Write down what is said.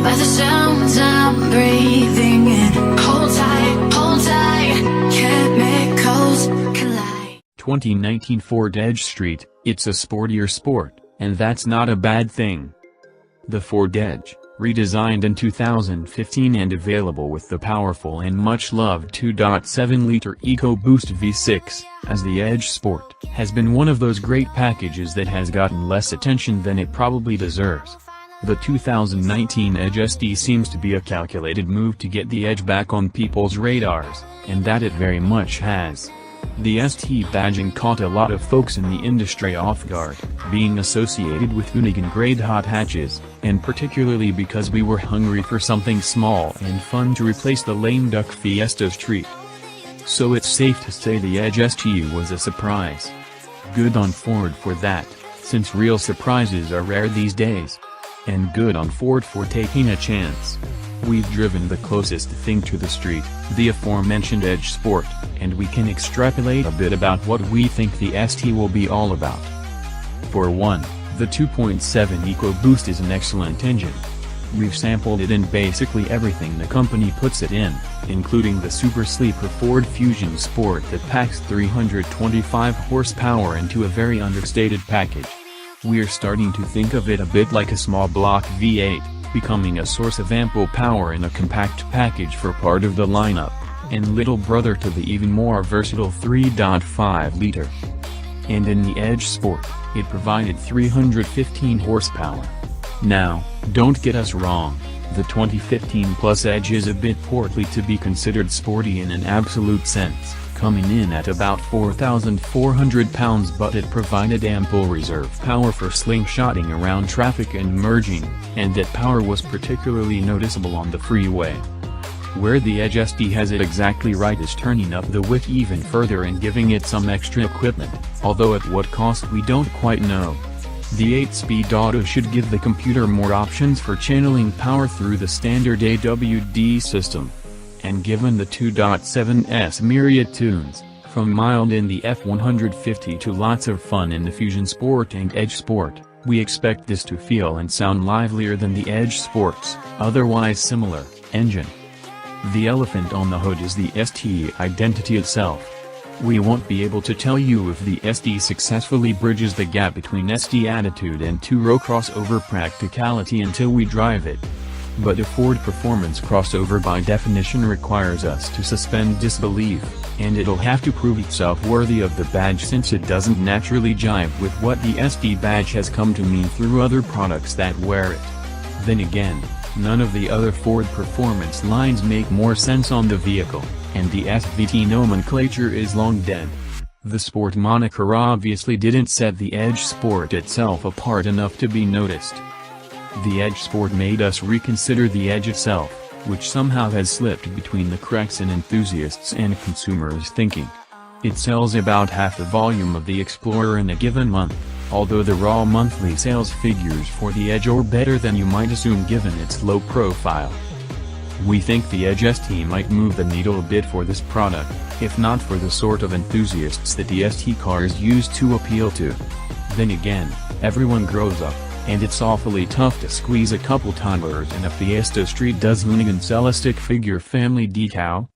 by the sounds I'm breathing in. Hold tight, chemicals collide. 2019 Ford Edge Street, it's a sportier sport, and that's not a bad thing. The Ford Edge, redesigned in 2015 and available with the powerful and much-loved 2.7-liter EcoBoost V6, as the Edge Sport, has been one of those great packages that has gotten less attention than it probably deserves. The 2019 Edge ST seems to be a calculated move to get the Edge back on people's radars, and that it very much has. The ST badging caught a lot of folks in the industry off guard, being associated with Hoonigan-grade hot hatches, and particularly because we were hungry for something small and fun to replace the lame duck Fiesta's treat. So it's safe to say the Edge ST was a surprise. Good on Ford for that, since real surprises are rare these days. And good on Ford for taking a chance. We've driven the closest thing to the street, the aforementioned Edge Sport, and we can extrapolate a bit about what we think the ST will be all about. For one, the 2.7 EcoBoost is an excellent engine. We've sampled it in basically everything the company puts it in, including the super sleeper Ford Fusion Sport that packs 325 horsepower into a very understated package. We're starting to think of it a bit like a small block V8. Becoming a source of ample power in a compact package for part of the lineup, and little brother to the even more versatile 3.5-liter. And in the Edge Sport, it provided 315 horsepower. Now, don't get us wrong, the 2015 Plus Edge is a bit portly to be considered sporty in an absolute sense, coming in at about 4,400 pounds, but it provided ample reserve power for slingshotting around traffic and merging, and that power was particularly noticeable on the freeway. Where the Edge ST has it exactly right is turning up the width even further and giving it some extra equipment, although at what cost we don't quite know. The 8-speed auto should give the computer more options for channeling power through the standard AWD system. And given the 2.7's myriad tunes, from mild in the F150 to lots of fun in the Fusion Sport and Edge Sport, we expect this to feel and sound livelier than the Edge Sport's otherwise similar engine. The elephant on the hood is the ST identity itself. We won't be able to tell you if the ST successfully bridges the gap between ST attitude and two-row crossover practicality until we drive it. But a Ford performance crossover by definition requires us to suspend disbelief, and it'll have to prove itself worthy of the badge since it doesn't naturally jive with what the ST badge has come to mean through other products that wear it. Then again, none of the other Ford performance lines make more sense on the vehicle, and the SVT nomenclature is long dead. The Sport moniker obviously didn't set the Edge Sport itself apart enough to be noticed. The Edge Sport made us reconsider the Edge itself, which somehow has slipped between the cracks in enthusiasts and consumers' thinking. It sells about half the volume of the Explorer in a given month, although the raw monthly sales figures for the Edge are better than you might assume given its low profile. We think the Edge ST might move the needle a bit for this product, if not for the sort of enthusiasts that the ST cars used to appeal to. Then again, everyone grows up, and it's awfully tough to squeeze a couple toddlers in a Fiesta Street. Does Hoonigan sell a stick figure family decal?